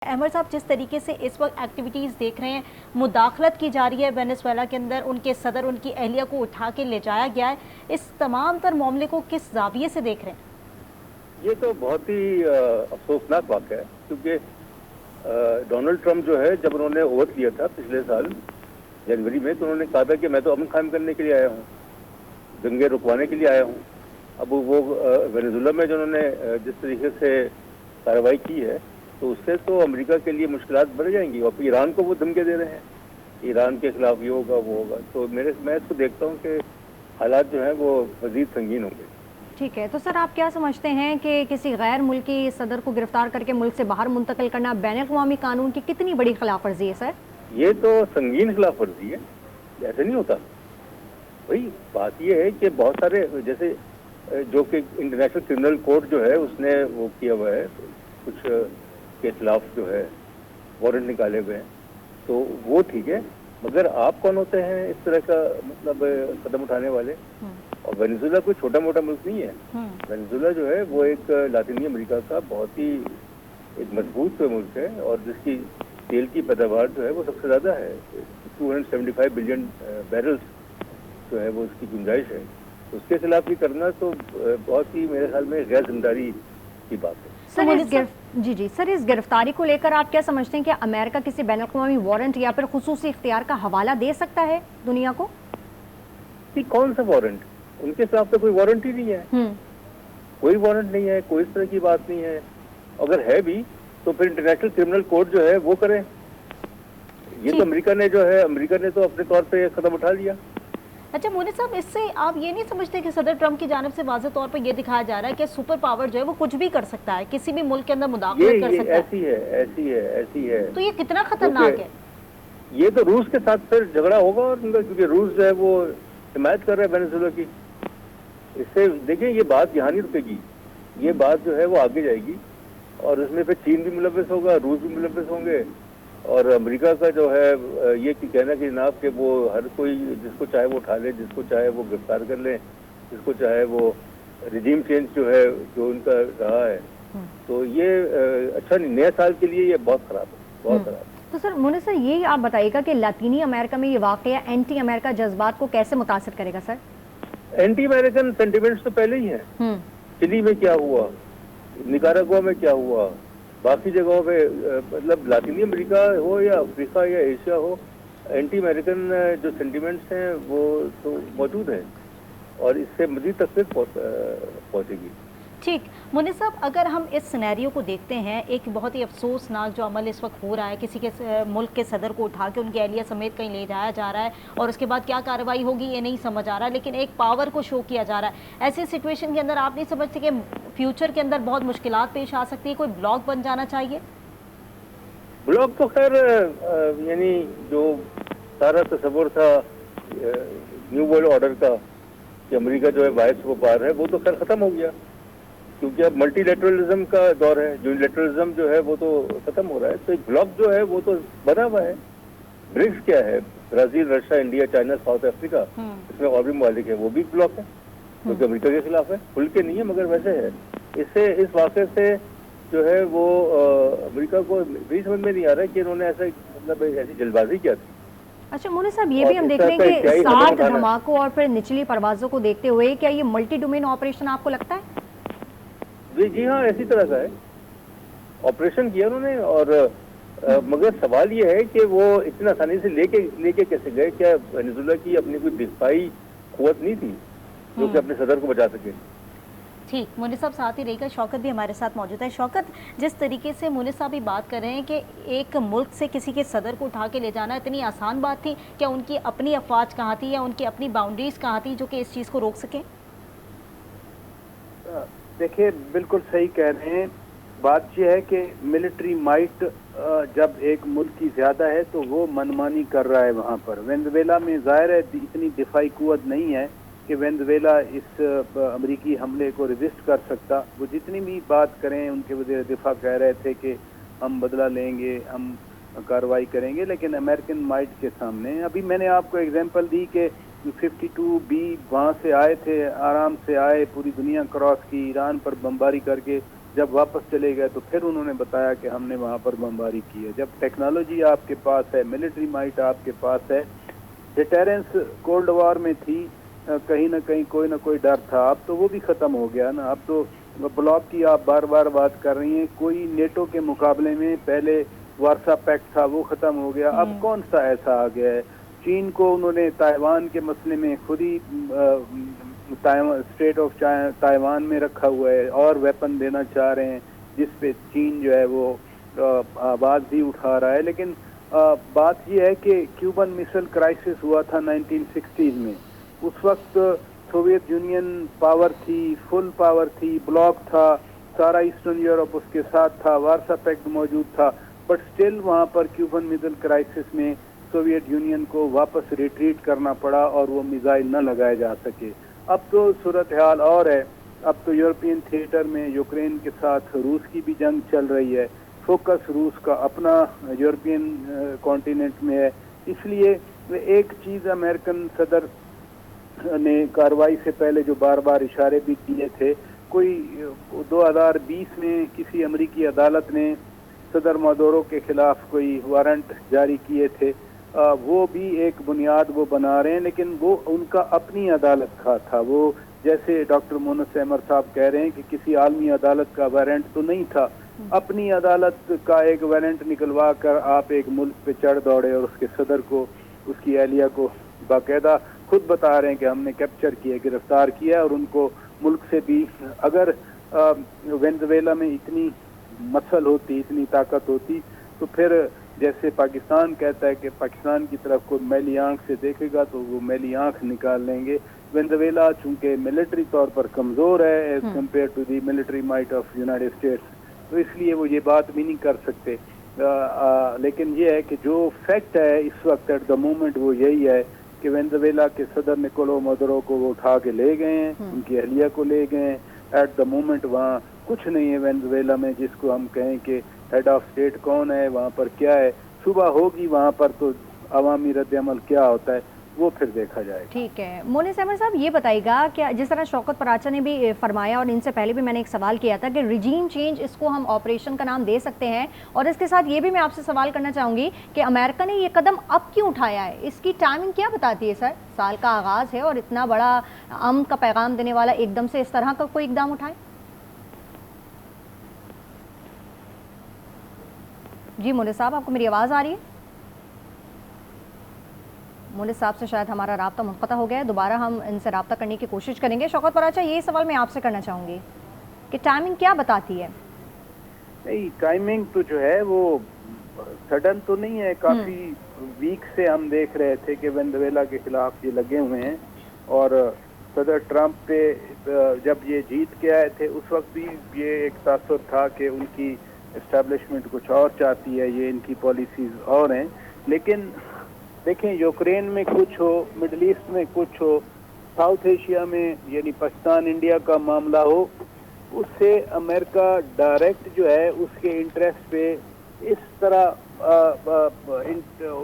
احمد صاحب، جس طریقے سے اس وقت ایکٹیویٹیز دیکھ رہے ہیں، مداخلت کی جا رہی ہے وینزویلا کے اندر، ان کے صدر ان کی اہلیہ کو اٹھا کے لے جایا گیا ہے، اس تمام تر معاملے کو کس زاویے سے دیکھ رہے ہیں؟ یہ تو بہت ہی افسوسناک واقعہ ہے، کیونکہ ڈونلڈ ٹرمپ جو ہے، جب انہوں نے عہد لیا تھا پچھلے سال جنوری میں، تو انہوں نے کہا تھا کہ میں تو امن قائم کرنے کے لیے آیا ہوں، دنگے رکوانے کے لیے آیا ہوں۔ اب وہ وینزویلا میں جو انہوں نے جس طریقے سے کارروائی کی ہے، تو اس سے تو امریکہ کے لیے مشکلات بڑھ جائیں گی، اور پھر ایران کو وہ دھمکے دے رہے ہیں، ایران کے خلاف یہ ہوگا وہ ہوگا، تو میں اس کو دیکھتا ہوں کہ حالات جو ہیں وہ مزید سنگین ہوں گے۔ ٹھیک ہے، تو سر آپ کیا سمجھتے ہیں کہ کسی غیر ملکی صدر کو گرفتار کر کے ملک سے باہر منتقل کرنا بین الاقوامی قانون کی کتنی بڑی خلاف ورزی ہے سر؟ یہ تو سنگین خلاف ورزی ہے، ایسے نہیں ہوتا۔ بھائی بات یہ ہے کہ بہت سارے، جیسے جو کہ انٹرنیشنل کرمنل کورٹ جو ہے اس نے وہ کیا ہوا ہے، کچھ کے خلاف جو ہے وارنٹ نکالے ہوئے ہیں، تو وہ ٹھیک ہے، مگر آپ کون ہوتے ہیں اس طرح کا مطلب قدم اٹھانے والے؟ اور وینزویلا کوئی چھوٹا موٹا ملک نہیں ہے۔ وینزویلا جو ہے وہ ایک لاطینی امریکہ کا بہت ہی ایک مضبوط ملک ہے، اور جس کی تیل کی پیداوار جو ہے وہ سب سے زیادہ ہے، 275 بلین بیرلز جو ہے وہ اس کی گنجائش ہے۔ اس کے خلاف بھی کرنا تو بہت ہی میرے خیال میں غیر ذمہ داری کی بات ہے۔ سر اس گرفتاری کو لے کر آپ کیا سمجھتے ہیں کہ امریکہ کسی بین الاقوامی وارنٹ یا پھر خصوصی اختیار کا حوالہ دے سکتا ہے دنیا کو؟ کون سا وارنٹ؟ ان کے خلاف تو کوئی وارنٹ ہی نہیں ہے، کوئی وارنٹ نہیں ہے، کوئی اس طرح کی بات نہیں ہے۔ اگر ہے بھی تو پھر انٹرنیشنل کرمنل کورٹ جو ہے وہ کرے۔ یہ تو امریکہ نے تو اپنے طور پہ قدم اٹھا لیا۔ اچھا مونی صاحب، اس سے آپ یہ نہیں سمجھتے کہ صدر ٹرمپ کی جانب سے واضح طور پر یہ دکھایا جا رہا ہے کہ سپر پاور جو ہے وہ کچھ بھی کر سکتا ہے، کسی بھی ملک کے اندر مداخلت کر سکتا ہے؟ ایسی ہے۔ تو یہ کتنا خطرناک ہے؟ یہ تو روس کے ساتھ پھر جھگڑا ہوگا، اور کیونکہ روس جو ہے وہ حمایت کر رہا ہے وینزویلا کی۔ اس سے دیکھیں یہ بات یہاں نہیں رکے گی، یہ بات جو ہے وہ آگے جائے گی، اور اس میں پھر چین بھی ملوث ہوگا، روس بھی ملوث ہوں گے، اور امریکہ کا جو ہے یہ کہنا کہ جناب کہ وہ ہر کوئی جس کو چاہے وہ اٹھا لے، جس کو چاہے وہ گرفتار کر لیں، جس کو چاہے وہ ریجیم چینج جو ہے جو ان کا رہا ہے، تو یہ اچھا نہیں، نئے سال کے لیے یہ بہت خراب ہے، بہت خراب ہے۔ تو سر مونی سر، یہ آپ بتائیے گا کہ لاطینی امریکہ میں یہ واقعہ اینٹی امریکہ جذبات کو کیسے متاثر کرے گا سر؟ اینٹی امریکن سینٹیمنٹس تو پہلے ہی ہیں۔ چلی میں کیا ہوا، نکاراگوا میں کیا ہوا، باقی جگہوں پہ، مطلب لاطینی امریکہ ہو یا افریقہ یا ایشیا ہو، اینٹی امریکن جو سینٹیمنٹس ہیں وہ تو موجود ہیں، اور اس سے مزید تکلیف پہنچے گی۔ ٹھیک مونی صاحب، اگر ہم اس سینیریو کو دیکھتے ہیں، ایک بہت ہی افسوسناک جو عمل اس وقت ہو رہا ہے، کسی کے ملک کے صدر کو اٹھا کے ان کی اہلیہ سمیت کہیں لے جایا جا رہا ہے، اور اس کے بعد کیا کارروائی ہوگی یہ نہیں سمجھ آ رہا، لیکن ایک پاور کو شو کیا جا رہا ہے۔ ایسی سچویشن کے اندر آپ نہیں سمجھتے کہ فیوچر کے اندر بہت مشکلات پیش آ سکتی ہے؟ کوئی بلاک بن جانا چاہیے؟ بلاک تو خیر یعنی جو سارا تصور تھا نیو ورلڈ آرڈر کا کہ امریکہ جو ہے واحد سپر پاور ہے، وہ تو خیر ختم ہو گیا، کیونکہ اب ملٹی لیٹرلزم کا دور ہے، یونیلیٹرلزم جو ہے وہ تو ختم ہو رہا ہے، تو ایک بلاک جو ہے وہ تو بنا ہوا ہے۔ برکس کیا ہے؟ Brazil, Russia, India, China, South Africa, اس میں اور بھی ممالک ہیں، وہ بھی بلاک ہے، کیونکہ امریکہ کے خلاف ہے، کھل کے نہیں ہے مگر ویسے ہے۔ اس واقعے سے جو ہے وہ امریکہ کو بھی سمجھ میں نہیں آ رہا ہے کہ انہوں نے ایسی جلد بازی کیا تھی۔ اچھا مونی صاحب، یہ بھی ہم دیکھ رہے ہیں کہ 60 دھماکوں اور پھر نچلی پروازوں کو دیکھتے ہوئے کیا یہ ملٹی ڈومین آپریشن آپ کو لگتا ہے؟ جی ہاں، اسی طرح کا ہے، آپریشن کیا انہوں نے، اور مگر سوال یہ ہے کہ وہ اتنا آسانی سے لے کے کیسے گئے؟ کیا وینزویلا کی اپنی کوئی دفاعی قوت نہیں تھی جو کہ اپنے صدر کو بچا سکے؟ ٹھیک، مونی صاحب ساتھ ہی رہے گا، شوکت بھی ہمارے ساتھ موجود ہے۔ شوکت، جس طریقے سے مونی صاحب بھی بات کر رہے ہیں کہ ایک ملک سے کسی کے صدر کو اٹھا کے لے جانا اتنی آسان بات تھی؟ کیا ان کی اپنی افواج کہاں تھی یا ان کی اپنی باؤنڈریز کہاں تھی جو کہ اس چیز کو روک سکیں؟ دیکھیے بالکل صحیح کہہ رہے ہیں، بات یہ ہے کہ ملٹری مائٹ جب ایک ملک کی زیادہ ہے تو وہ منمانی کر رہا ہے وہاں پر۔ وینزویلا میں ظاہر ہے اتنی دفاعی قوت نہیں ہے کہ وینزویلا اس امریکی حملے کو ریزسٹ کر سکتا۔ وہ جتنی بھی بات کریں، ان کے وزیر دفاع کہہ رہے تھے کہ ہم بدلہ لیں گے، ہم کارروائی کریں گے، لیکن امریکن مائٹ کے سامنے ابھی میں نے آپ کو ایگزامپل دی کہ 52B وہاں سے آئے تھے، آرام سے آئے، پوری دنیا کراس کی، ایران پر بمباری کر کے جب واپس چلے گئے تو پھر انہوں نے بتایا کہ ہم نے وہاں پر بمباری کی ہے. جب ٹیکنالوجی آپ کے پاس ہے, ملٹری مائٹ آپ کے پاس ہے, ڈیٹرنس کولڈ وار میں تھی, کہیں نہ کہیں کوئی نہ کوئی ڈر تھا, اب تو وہ بھی ختم ہو گیا نا. اب تو بلاک کی آپ بار بار بات کر رہی ہیں, کوئی نیٹو کے مقابلے میں پہلے وارسا پیکٹ تھا وہ ختم ہو گیا, اب کون سا ایسا آ گیا ہے. چین کو انہوں نے تائیوان کے مسئلے میں خود ہی اسٹیٹ آف تائیوان میں رکھا ہوا ہے اور ویپن دینا چاہ رہے ہیں, جس پہ چین جو ہے وہ آواز بھی اٹھا رہا ہے. لیکن بات یہ ہے کہ کیوبن مسل کرائسس ہوا تھا 1960s میں, اس وقت سوویت یونین پاور تھی, فل پاور تھی, بلاک تھا, سارا ایسٹرن یورپ اس کے ساتھ تھا, وارسا پیکٹ موجود تھا, بٹ سٹل وہاں پر کیوبن مسل کرائسس میں سوویت یونین کو واپس ریٹریٹ کرنا پڑا اور وہ میزائل نہ لگائے جا سکے. اب تو صورتحال اور ہے, اب تو یورپین تھیٹر میں یوکرین کے ساتھ روس کی بھی جنگ چل رہی ہے, فوکس روس کا اپنا یورپین کانٹیننٹ میں ہے. اس لیے ایک چیز امریکن صدر نے کارروائی سے پہلے جو بار بار اشارے بھی کیے تھے, کوئی 2020 میں کسی امریکی عدالت نے صدر مادورو کے خلاف کوئی وارنٹ جاری کیے تھے, وہ بھی ایک بنیاد وہ بنا رہے ہیں, لیکن وہ ان کا اپنی عدالت کا تھا. وہ جیسے ڈاکٹر مونس احمد صاحب کہہ رہے ہیں کہ کسی عالمی عدالت کا وارنٹ تو نہیں تھا, اپنی عدالت کا ایک وارنٹ نکلوا کر آپ ایک ملک پہ چڑھ دوڑے اور اس کے صدر کو, اس کی اہلیہ کو باقاعدہ خود بتا رہے ہیں کہ ہم نے کیپچر کیا, گرفتار کیا, اور ان کو ملک سے بھی, اگر وینزویلا میں اتنی مسل ہوتی, اتنی طاقت ہوتی, تو پھر جیسے پاکستان کہتا ہے کہ پاکستان کی طرف کوئی میلی آنکھ سے دیکھے گا تو وہ میلی آنکھ نکال لیں گے. وینزویلا چونکہ ملٹری طور پر کمزور ہے as compare to the military might of United States, تو اس لیے وہ یہ بات بھی نہیں کر سکتے. لیکن یہ ہے کہ جو فیکٹ ہے اس وقت ایٹ دا مومنٹ وہ یہی ہے کہ وینزویلا کے صدر نکولو مادورو کو وہ اٹھا کے لے گئے ہیں, ان کی اہلیہ کو لے گئے ہیں. ایٹ دا مومنٹ وہاں کچھ نہیں ہے وینزویلا میں جس کو ہم کہیں کہ ہیڈ آف اسٹیٹ کون ہے, وہاں پر کیا ہے. صبح ہوگی وہاں پر تو عوامی رد عمل کیا ہوتا ہے وہ پھر دیکھا جائے. ٹھیک ہے مونس احمد صاحب, یہ بتائیے گا کہ جس طرح شوکت پراچا نے بھی فرمایا اور ان سے پہلے بھی میں نے ایک سوال کیا تھا کہ ریجیم چینج اس کو ہم آپریشن کا نام دے سکتے ہیں, اور اس کے ساتھ یہ بھی میں آپ سے سوال کرنا چاہوں گی کہ امریکہ نے یہ قدم اب کیوں اٹھایا ہے, اس کی ٹائمنگ کیا بتاتی ہے سر؟ سال کا آغاز ہے اور اتنا بڑا امن کا پیغام دینے والا ایک دم سے اس طرح کا کوئی اقدام اٹھائے. جی مونس صاحب, آپ کو میری آواز آ رہی ہے؟ مونس صاحب سے شاید ہمارا رابطہ منقطع ہو گیا ہے, دوبارہ ہم ان سے رابطہ کرنے کی کوشش کریں گے. شوکت پراچا, یہ سوال میں آپ سے کرنا چاہوں گی کہ ٹائمنگ کیا بتاتی ہے؟ نہیں, ٹائمنگ تو جو ہے وہ سڈن تو نہیں ہے, کافی ویک سے ہم دیکھ رہے تھے کہ وینزویلا کے خلاف یہ لگے ہوئے ہیں, اور صدر ٹرمپ پہ جب یہ جیت کے آئے تھے اس وقت بھی یہ ایک تاثر تھا کہ ان کی اسٹیبلشمنٹ کچھ اور چاہتی ہے, یہ ان کی پالیسیز اور ہیں. لیکن دیکھیں, یوکرین میں کچھ ہو, مڈل ایسٹ میں کچھ ہو, ساؤتھ ایشیا میں یعنی پاکستان انڈیا کا معاملہ ہو, اس سے امریکہ ڈائریکٹ جو ہے اس کے انٹرسٹ پہ اس طرح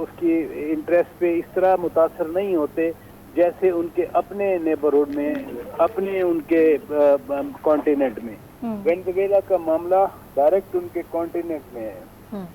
اس کی انٹرسٹ پہ اس طرح متاثر نہیں ہوتے جیسے ان کے اپنے نیبرہڈ میں, اپنے ان کے کانٹیننٹ میں. وینزویلا کا معاملہ ڈائریکٹ ان کے کانٹیننٹ میں ہے,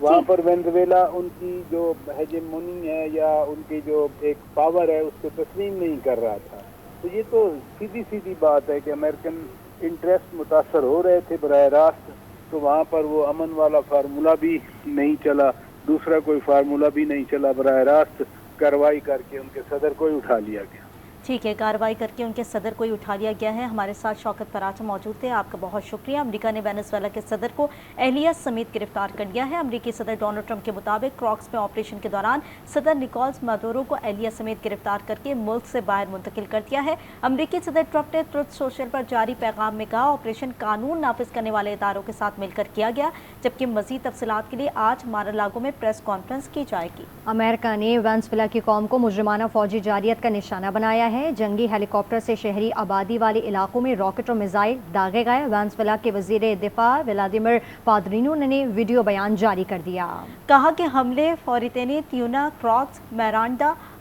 وہاں پر وینزویلا ان کی جو ہیجمونی ہے یا ان کی جو ایک پاور ہے اس کو تسلیم نہیں کر رہا تھا. تو یہ تو سیدھی بات ہے کہ امریکن انٹرسٹ متاثر ہو رہے تھے براہ راست, تو وہاں پر وہ امن والا فارمولہ بھی نہیں چلا, دوسرا کوئی فارمولہ بھی نہیں چلا, براہ راست کارروائی کر کے ان کے صدر کو ہی اٹھا لیا گیا. ٹھیک ہے, کارروائی کر کے ان کے صدر کو ہی اٹھا لیا گیا ہے. ہمارے ساتھ شوکت پراچا موجود تھے, آپ کا بہت شکریہ. امریکہ نے وینزویلا کے صدر کو اہلیہ سمیت گرفتار کر لیا ہے. امریکی صدر ڈونلڈ ٹرمپ کے مطابق کراکس میں آپریشن کے دوران صدر نکولس مادورو کو اہلیہ سمیت گرفتار کر کے ملک سے باہر منتقل کر دیا ہے. امریکی صدر ٹرمپ نے ٹروتھ سوشل پر جاری پیغام میں کہا, آپریشن قانون نافذ کرنے والے اداروں کے ساتھ مل کر کیا گیا, جبکہ مزید تفصیلات کے لیے آج مارالاگو میں پریس کانفرنس کی جائے گی. امریکہ نے وینزویلا کی قوم کو مجرمانہ فوجی جارحیت کا نشانہ بنایا ہے. جنگی ہیلی کاپٹر سے شہری آبادی والے علاقوں میں راکٹ اور میزائل داغے گئے. وینزویلا کے وزیر دفاع ولادیمیر پادرینو نے ویڈیو بیان جاری کر دیا, کہا کہ حملے فوریتینی تیونا, کراکس, میرانڈا,